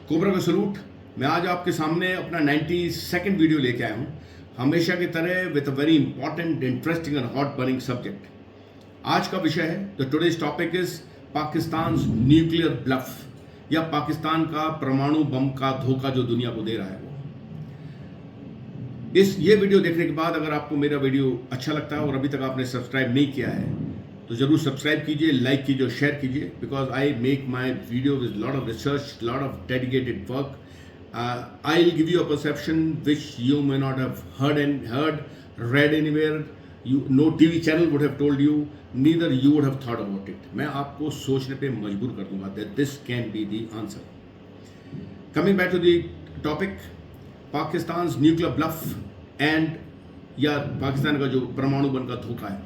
Cobra का salute. मैं आज आपके सामने अपना 92nd वीडियो लेके आया हूँ, हमेशा की तरह with a very important, interesting and hot burning subject. आज का विषय है the today's topic is Pakistan nuclear bluff, या पाकिस्तान का परमाणु बम का धोखा जो दुनिया को दे रहा है वो। ये वीडियो देखने के बाद अगर आपको मेरा वीडियो अच्छा लगता है और अभी तक आपने सब्सक्राइब नहीं किया है तो जरूर सब्सक्राइब कीजिए, लाइक कीजिए और शेयर कीजिए, because I make my video with lot of research, lot of dedicated work. I will give you a perception which you may not have read anywhere. No TV channel would have told you, neither you would have thought about it. मैं आपको सोचने पे मजबूर कर दूंगा that this can be the answer. Coming back to the topic, Pakistan's nuclear bluff and या पाकिस्तान का जो परमाणु बम का धोखा है.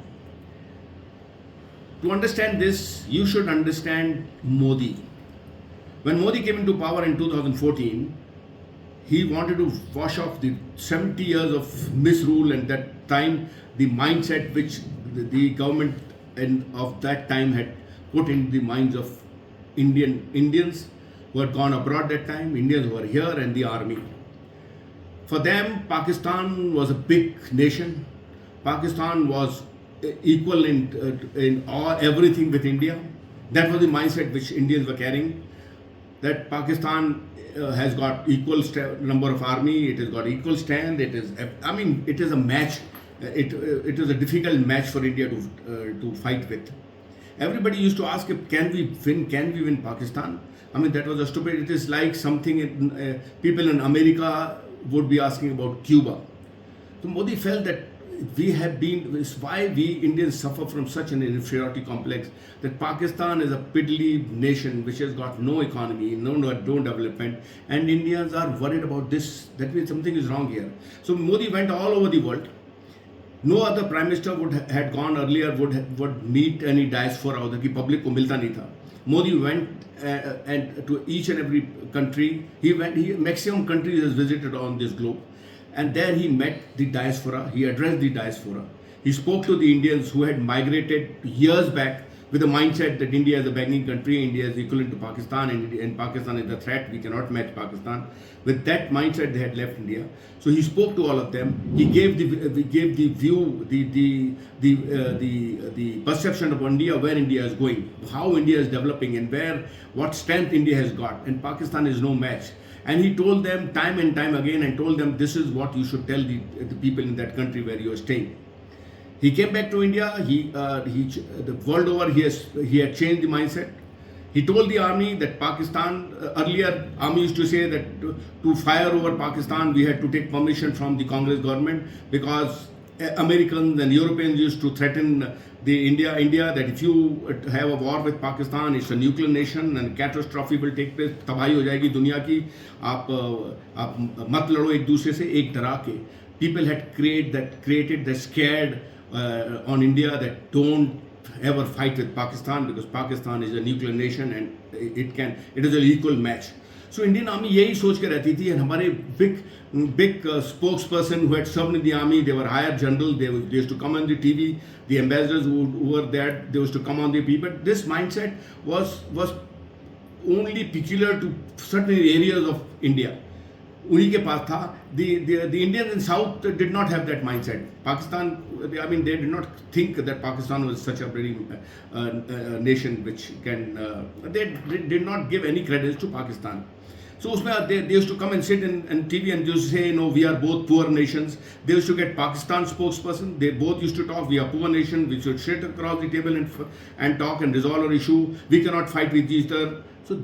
To understand this, you should understand Modi. When Modi came into power in 2014, he wanted to wash off the 70 years of misrule, and that time the mindset which the government of that time had put in the minds of Indians who had gone abroad that time, Indians who were here, and the army. For them, Pakistan was a big nation. Pakistan was equal in everything with India. That was the mindset which Indians were carrying. That Pakistan has got equal number of army, it has got equal stand. It is a match. It is a difficult match for India to fight with. Everybody used to ask, can we win Pakistan? I mean, that was a stupid. It is like something people in America would be asking about Cuba. So Modi felt that why we Indians suffer from such an inferiority complex, that Pakistan is a piddly nation which has got no economy, no development, and Indians are worried about this. That means something is wrong here. So Modi went all over the world. No other prime minister had gone earlier would meet any diaspora, उधर की public को मिलता नहीं था. Modi went and to each and every country. Maximum countries has visited on this globe. And there he met the diaspora, he addressed the diaspora. He spoke to the Indians who had migrated years back with the mindset that India is a begging country, India is equivalent to Pakistan, and Pakistan is a threat, we cannot match Pakistan. With that mindset they had left India. So he spoke to all of them. He gave the view, the perception of India, where India is going, how India is developing, and what strength India has got, and Pakistan is no match. And he told them time and time again, and told them this is what you should tell the people in that country where you are staying. He came back to India. The world over, he had changed the mindset. He told the army that Pakistan, earlier army used to say that to fire over Pakistan we had to take permission from the Congress government, because Americans and Europeans used to threaten India that if you have a war with Pakistan, it's a nuclear nation and catastrophe will take place, तबाही हो जाएगी दुनिया की, आप मत लड़ो एक दूसरे से, एक डरा के. People had created that scared on India that don't ever fight with Pakistan, because Pakistan is a nuclear nation and it is an equal match. So Indian army यही सोच के रहती थी, and हमारे big spokesperson who had served in the army, they were higher general, they used to come on the TV, the ambassadors who were there, they used to come on the TV. But this mindset was only peculiar to certain areas of India. उन्हीं के पास था. The Indians in South did not have that mindset. Pakistan, I mean, they did not think that Pakistan was such a very nation which can. They did not give any credit to Pakistan. So they used to come and sit in TV and used to say, no, we are both poor nations. They used to get Pakistan spokesperson. They both used to talk, we are poor nation. We should sit across the table and talk and resolve our issue. We cannot fight with each other. So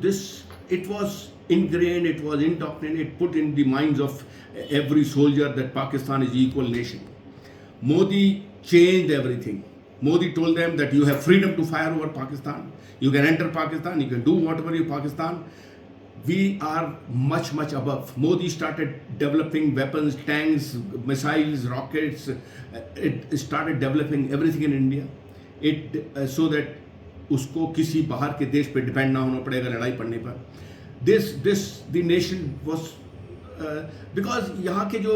it was ingrained, it was indoctrinated, put in the minds of every soldier that Pakistan is equal nation. Modi changed everything. Modi told them that you have freedom to fire over Pakistan. You can enter Pakistan, you can do whatever you Pakistan. We are much above. Modi started developing weapons, tanks, missiles, rockets. It started developing everything in India. So that उसको किसी बाहर के देश पे depend ना होना पड़ेगा लड़ाई पड़ने पर. The nation was because यहाँ के जो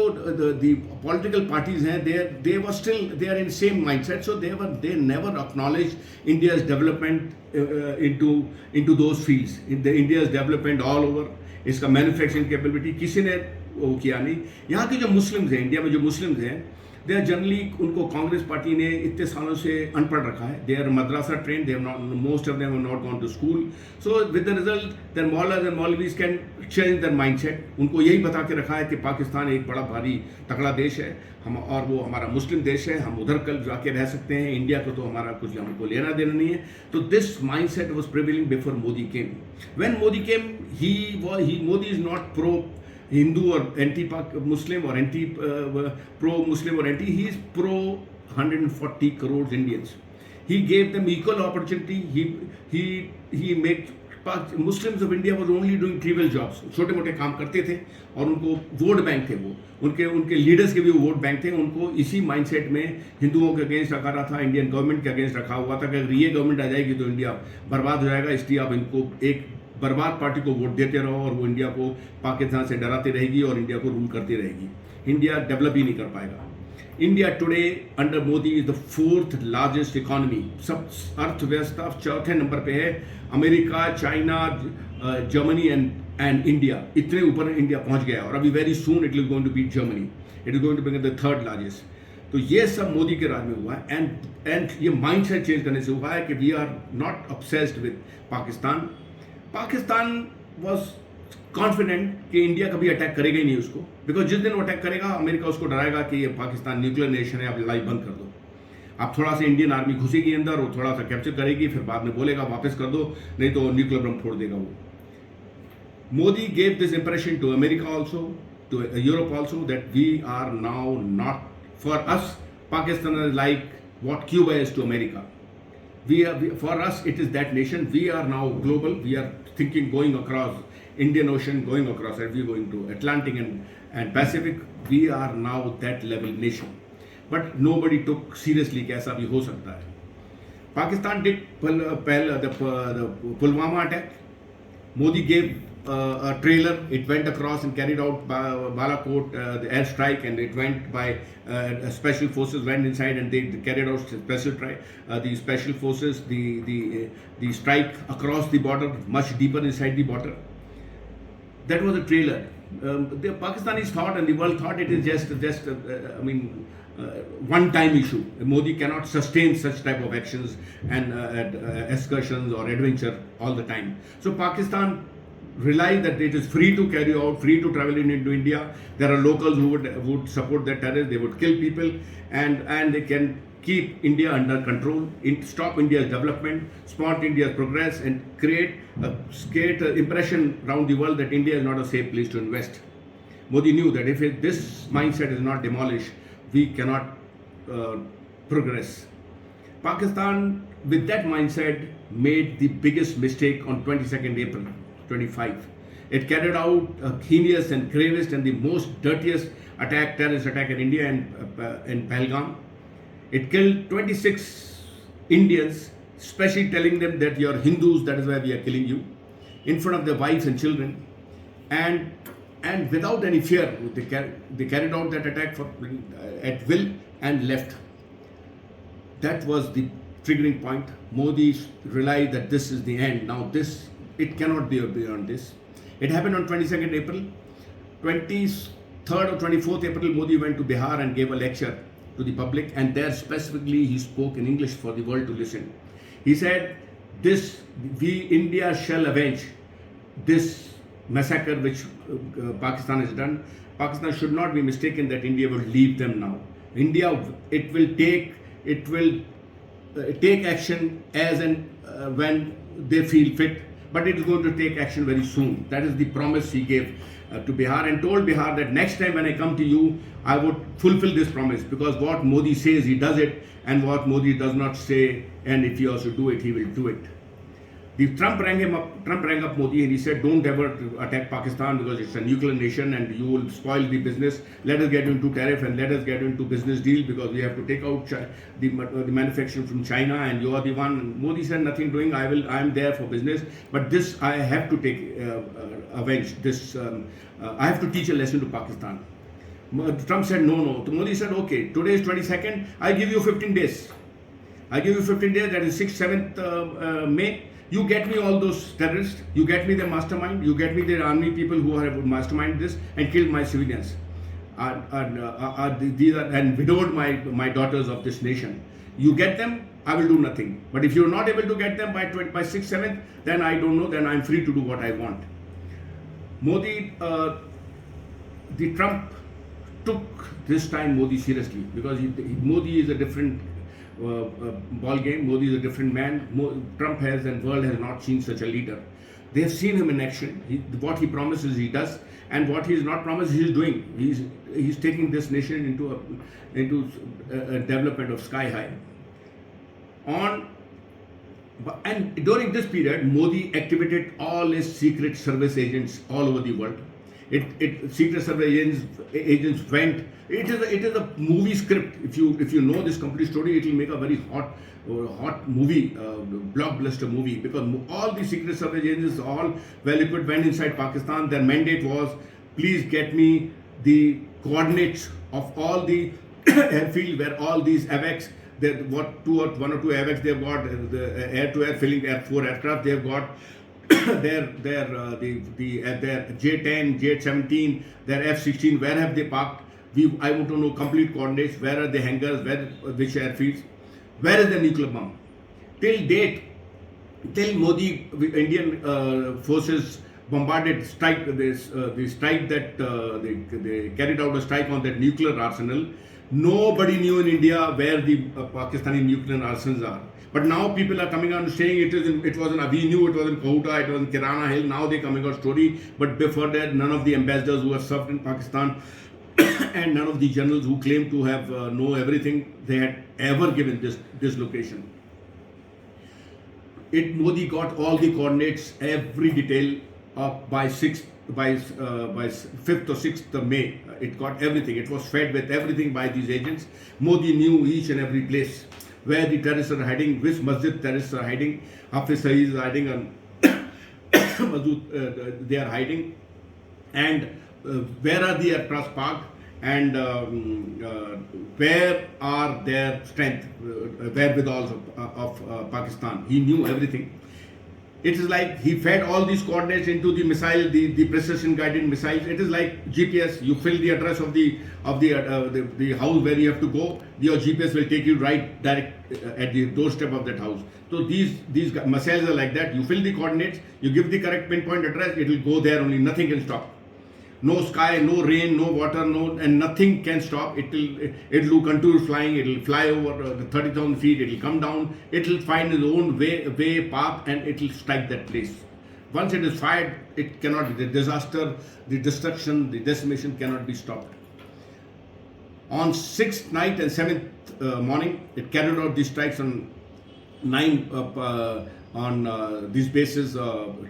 the political parties हैं, they are in same mindset, so they never acknowledged India's development into those fields. India's development all over, इसका manufacturing capability किसी ने वो किया नहीं. यहाँ के जो मुस्लिम्स हैं, इंडिया में जो मुस्लिम्स हैं, दे आर जनरली, उनको कांग्रेस पार्टी ने इतने सालों से अनपढ़ रखा है. They are madrasa train, they have not, most of them have not gone to school. So with the result their maulas and maulvis can change their mindset. उनको यही बता के रखा है कि पाकिस्तान एक बड़ा भारी तगड़ा देश है, हम, और वो हमारा मुस्लिम देश है, हम उधर कल जाके रह सकते हैं, इंडिया को तो हमारा कुछ हमको लेना देना नहीं है. तो this mindset was prevailing before Modi came. When Modi came, Modi is not pro Hindu or anti-Pak Muslim or pro-Muslim or anti. He is pro 140 crores Indians. He gave them equal opportunity. He made Muslims of India was only doing trivial jobs. छोटे मोटे काम करते थे और उनको vote bank थे, वो उनके लीडर्स के भी वोट बैंक थे. उनको इसी माइंडसेट में हिंदुओं के अगेंस्ट रखा रहा था, इंडियन गवर्नमेंट के अगेंस्ट रखा हुआ था कि अगर ये गवर्नमेंट आ जाएगी तो इंडिया बर्बाद हो जाएगा, इसलिए आप इनको एक बर्बाद पार्टी को वोट देते रहो और वो इंडिया को पाकिस्तान से डराती रहेगी और इंडिया को रूल करती रहेगी. इंडिया डेवलप ही नहीं कर पाएगा. India today under Modi is the 4th largest economy. सब अर्थव्यवस्था 4थे नंबर पे है. America, China, Germany and India, इतने ऊपर इंडिया पहुंच गया और अभी very soon it is going to beat Germany. It is going to become the 3rd largest. तो ये सब मोदी के राज में हुआ है. एंड ये माइंडसेट चेंज करने से हुआ है कि we are not obsessed with Pakistan. Pakistan was confident कि इंडिया कभी अटैक करेगा ही नहीं उसको, बिकॉज जिस दिन वो अटैक करेगा अमेरिका उसको डराएगा कि ये पाकिस्तान न्यूक्लियर नेशन है, आप लड़ाई बंद कर दो. आप थोड़ा सा इंडियन आर्मी घुसेगी अंदर और थोड़ा सा कैप्चर करेगी, फिर बाद में बोलेगा वापस कर दो, नहीं तो न्यूक्लियर बम फोड़ देगा वो. Modi gave this impression to America also, to Europe also, that we are now not, for us Pakistan is like what Cuba is to America. For us, it is that nation. We are now global. We are thinking going across Indian Ocean, going across, and we are going to Atlantic and Pacific. We are now that level nation. But nobody took seriously कि ऐसा भी हो सकता है. Pakistan did the Pulwama attack. Modi gave a trailer. It went across and carried out Balakot, the air strike, and it went by special forces went inside and they carried out the special forces, the strike across the border, much deeper inside the border. That was a trailer. The Pakistanis thought and the world thought it is just one-time issue. Modi cannot sustain such type of actions and excursions or adventure all the time. So Pakistan realize that it is free to carry out, free to travel into India. There are locals who would support the terrorists. They would kill people, and they can keep India under control, stop India's development, spot India's progress, and create an impression around the world that India is not a safe place to invest. Modi knew that if this mindset is not demolished, we cannot progress. Pakistan, with that mindset, made the biggest mistake on 22nd April 25. It carried out a heinous and gravest and the most dirtiest terrorist attack in India in Pahalgam. It killed 26 Indians, especially telling them that you are Hindus, that is why we are killing you, in front of their wives and children, and without any fear. They carried out that attack at will and left. That was the triggering point. Modi realized that this is the end. Now it cannot be beyond this. It happened on 22nd April. 23rd or 24th April, Modi went to Bihar and gave a lecture to the public, and there specifically he spoke in English for the world to listen. He said, India shall avenge this massacre which Pakistan has done. Pakistan should not be mistaken that India will leave them now. India, it will take action as and when they feel fit, but it is going to take action very soon. That is the promise he gave to Bihar, and told Bihar that next time when I come to you, I would fulfill this promise, because what Modi says, he does it, and what Modi does not say, and if he also do it, he will do it. The Trump rang up Modi, and he said, "Don't ever attack Pakistan because it's a nuclear nation and you will spoil the business. Let us get into tariff and let us get into business deal because we have to take out the manufacturing from China and you are the one." And Modi said, "Nothing doing. I am there for business, but this I have to take avenge. This I have to teach a lesson to Pakistan." Trump said, "No." So Modi said, "Okay, today is 22nd. I give you 15 days. I give you 15 days. That is 6th, 7th May. You get me all those terrorists, you get me the mastermind, you get me the army people who have masterminded this and killed my civilians and widowed my daughters of this nation. You get them, I will do nothing. But if you're not able to get them by 6th, 7th, then I don't know, then I'm free to do what I want." Modi, the Trump took this time Modi seriously because Modi is a different ball game. Modi is a different man. Trump has and world has not seen such a leader. They have seen him in action. What he promises he does, and what he is not promised he is doing. He's taking this nation into a development of sky high. And during this period, Modi activated all his secret service agents all over the world. Secret service agents went. It is a movie script. If you know this complete story, it will make a very hot movie, blockbuster movie, because all the secret service agents, all well equipped, went inside Pakistan. Their mandate was, please get me the coordinates of all the airfield where all these AVACs, one or two AVACs they've got, the air-to-air filling 4 aircraft they've got. their J-10, J-17, their F-16, where have they parked? I want to know complete coordinates. Where are the hangars? Which airfields? Where is the nuclear bomb? Till Modi, Indian forces bombarded, they carried out a strike on that nuclear arsenal. Nobody knew in India where the Pakistani nuclear arsenals are. But now people are coming out and saying we knew it was in Kahuta, it was in Kirana Hill. Now they're coming out story. But before that, none of the ambassadors who have served in Pakistan and none of the generals who claim to have know everything, they had ever given this location. Modi got all the coordinates, every detail by 5th or 6th of May. It got everything. It was fed with everything by these agents. Modi knew each and every place where the terrorists are hiding, which masjid terrorists are hiding, Hafiz Saeed is hiding, and they are hiding, and where are the aircraft parked, and where are their strength, wherewithals of Pakistan. He knew everything. It is like he fed all these coordinates into the missile, the precision guided missiles. It is like GPS. You fill the address of the house where you have to go. Your GPS will take you right direct at the doorstep of that house. So these missiles are like that. You fill the coordinates, you give the correct pinpoint address, it will go there only. Nothing can stop. No sky, no rain, no water, and nothing can stop. It will do contours flying. It will fly over the 30,000 feet. It will come down. It will find its own way path, and it will strike that place. Once it is fired, it cannot. The disaster, the destruction, the decimation cannot be stopped. On 6th night and 7th morning, it carried out these strikes on these bases,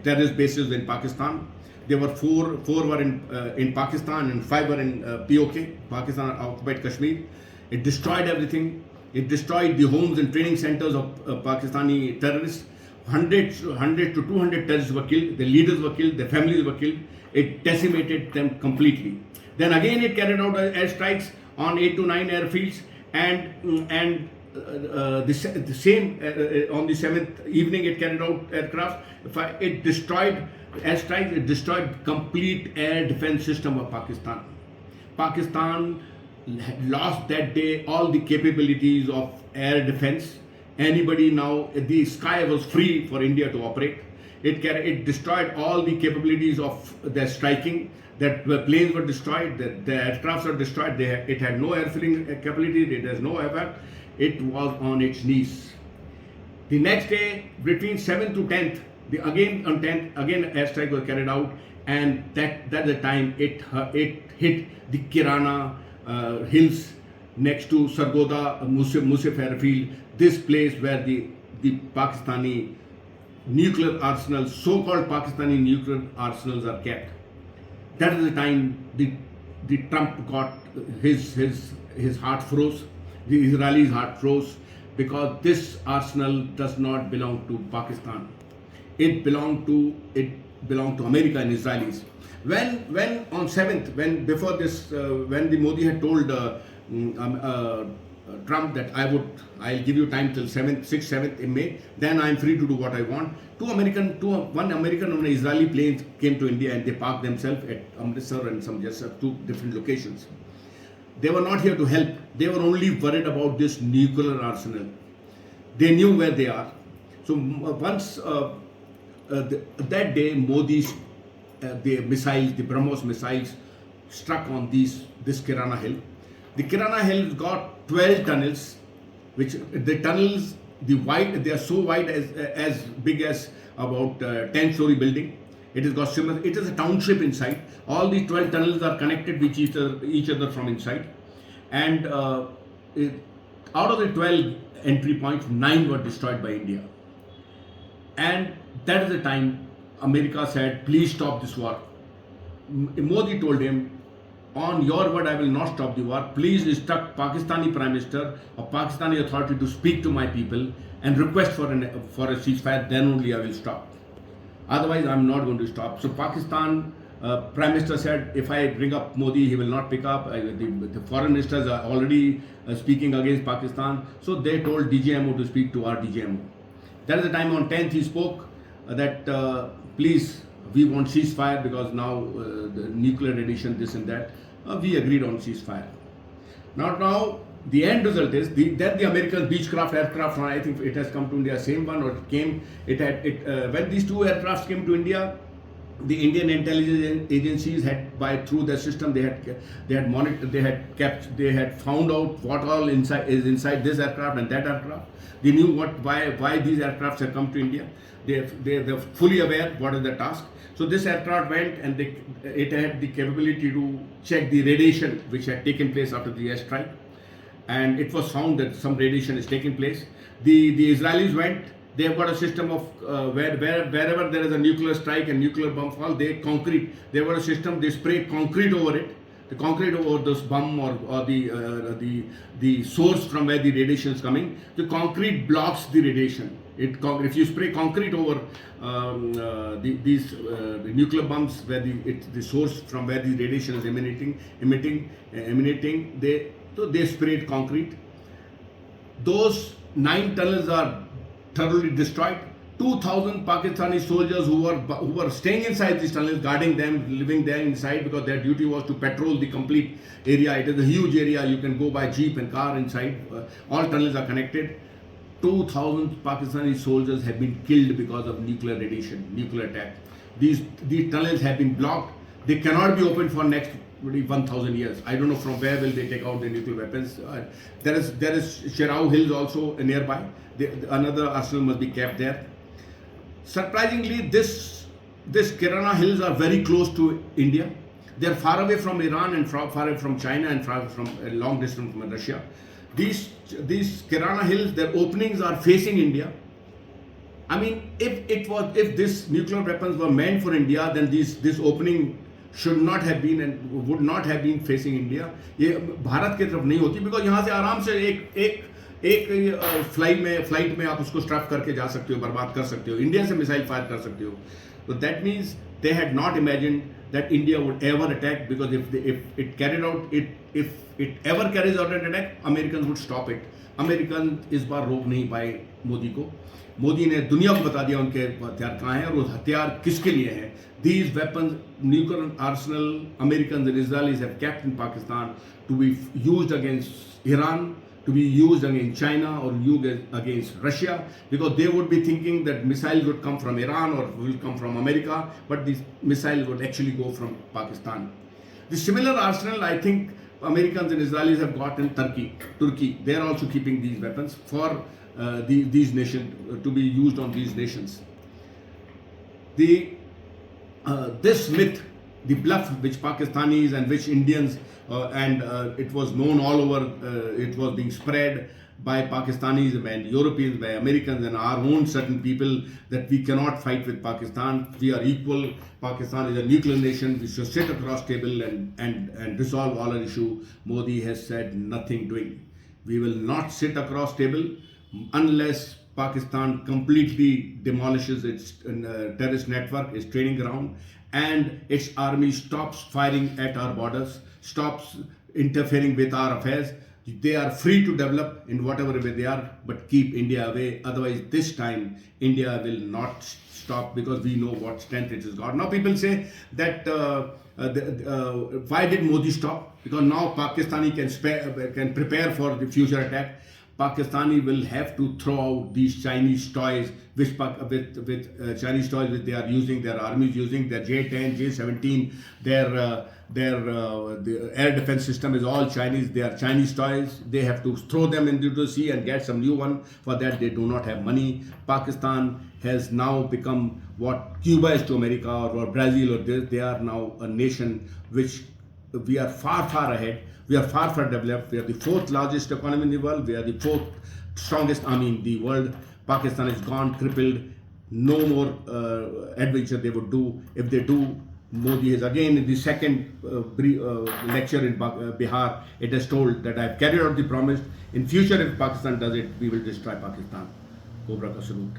terrorist bases in Pakistan. There were four were in Pakistan and 5 were in POK, Pakistan occupied Kashmir. It destroyed everything. It destroyed the homes and training centers of Pakistani terrorists. 100 to 200 terrorists were killed. The leaders were killed. Their families were killed. It decimated them completely. Then again it carried out airstrikes on 8 to 9 airfields, and the same on the 7th evening it carried out aircraft. It destroyed airstrikes. It destroyed complete air defense system of Pakistan. Pakistan lost that day all the capabilities of air defense. Anybody now, the sky was free for India to operate. It destroyed all the capabilities of their striking. That the planes were destroyed, the aircrafts were destroyed. It had no air filling capability. It has no air. It was on its knees. The next day, between 7th to 10th, again airstrike was carried out, and that the time it hit the Kirana hills next to Sargoda Musif airfield. This place where the Pakistani nuclear arsenals, so-called Pakistani nuclear arsenals are kept. That is the time the Trump got his heart froze, the Israelis' heart froze, because this arsenal does not belong to Pakistan. It belonged to America and Israelis. When on 7th, when before this, when the Modi had told Trump that I'll give you time till 6th, 7th in May, then I'm free to do what I want. One American and an Israeli planes came to India and they parked themselves at Amritsar and some just two different locations. They were not here to help. They were only worried about this nuclear arsenal. They knew where they are. So once that day, Modi's the missiles, the BrahMos missiles, struck on this Kirana Hill. The Kirana Hill got 12 tunnels, which the tunnels, they are so wide as big as about 10-story building. It has got similar. It is a township inside. All these 12 tunnels are connected with each other from inside, and out of the 12 entry points, 9 were destroyed by India. And that is the time America said, please stop this war. Modi told him, on your word I will not stop the war. Please instruct Pakistani Prime Minister or Pakistani authority to speak to my people and request for a ceasefire, then only I will stop. Otherwise I am not going to stop. So Pakistan Prime Minister said, if I bring up Modi, he will not pick up. The foreign ministers are already speaking against Pakistan. So they told DGMO to speak to our DGMO. That is the time on 10th he spoke that please, we want ceasefire because now the nuclear radiation, this and that. We agreed on ceasefire. Now the end result is that the American Beechcraft aircraft, I think it has come to India, same one, or it came. When these two aircrafts came to India, the Indian intelligence agencies had, through their system, they had monitored, they had found out what all is inside this aircraft and that aircraft. They knew why these aircrafts had come to India. They're fully aware what is the task. So this aircraft went and it had the capability to check the radiation which had taken place after the airstrike, and it was found that some radiation is taking place. The Israelis went. They have got a system of wherever there is a nuclear strike and nuclear bomb fall, they've got a system, they spray concrete over it, the concrete over this bomb or the source from where the radiation is coming. The concrete blocks the radiation. If you spray concrete over the nuclear bombs where the source from where the radiation is emanating, they sprayed concrete. Those 9 tunnels are thoroughly destroyed. 2,000 Pakistani soldiers who were staying inside these tunnels, guarding them, living there inside, because their duty was to patrol the complete area. It is a huge area. You can go by jeep and car inside. All tunnels are connected. 2,000 Pakistani soldiers have been killed because of nuclear radiation, nuclear attack. These tunnels have been blocked. They cannot be opened for next 1,000 years. I don't know from where will they take out the nuclear weapons. There is Shirao Hills also nearby. Another arsenal must be kept there. Surprisingly, this Kirana Hills are very close to India. They are far away from Iran and far away from China and far from a long distance from Russia. These Kirana Hills, their openings are facing India. I mean, if this nuclear weapons were meant for India, then this opening should not have been and would not have been facing India. ये भारत की तरफ नहीं होती, because यहाँ से आराम से एक फ्लाइट में आप उसको स्ट्रैप करके जा सकते हो, बर्बाद कर सकते हो, इंडिया से मिसाइल फायर कर सकते हो. So that means they had not imagined that India would ever attack, because if it ever carries out an attack, Americans would stop it. Americans इस बार रोक नहीं पाए मोदी को. मोदी ने दुनिया को बता दिया उनके हथियार कहाँ हैं और वो हथियार किसके लिए हैं. These weapons, nuclear arsenal, Americans and Israelis have kept in Pakistan to be used against Iran, to be used against China or used against Russia, because they would be thinking that missiles would come from Iran or will come from America, but these missiles would actually go from Pakistan. The similar arsenal, I think, Americans and Israelis have got in Turkey. They are also keeping these weapons for these nations, to be used on these nations. This myth, the bluff which Pakistanis and which Indians, it was known all over, it was being spread by Pakistanis and Europeans, by Americans and our own certain people that we cannot fight with Pakistan. We are equal. Pakistan is a nuclear nation. We should sit across table and resolve all our issue. Modi has said nothing doing. We will not sit across table unless Pakistan completely demolishes its terrorist network, its training ground, and its army stops firing at our borders, stops interfering with our affairs. They are free to develop in whatever way they are, but keep India away. Otherwise, this time, India will not stop because we know what strength it has got. Now, people say that why did Modi stop? Because now Pakistani can prepare for the future attack. Pakistani will have to throw out these Chinese toys, which Chinese toys which they are using, their armies using, their J-10, J-17, the air defense system is all Chinese. They are Chinese toys. They have to throw them into the sea and get some new one. For that, they do not have money. Pakistan has now become what Cuba is to America or Brazil or this. They are now a nation which we are far, far ahead. We are far, far developed. We are the fourth largest economy in the world. We are the fourth strongest army in the world. Pakistan is gone, crippled. No more adventure they would do. If they do, Modi is again in the second lecture in Bihar. It has told that I have carried out the promise. In future, if Pakistan does it, we will destroy Pakistan. Cobra ka salute.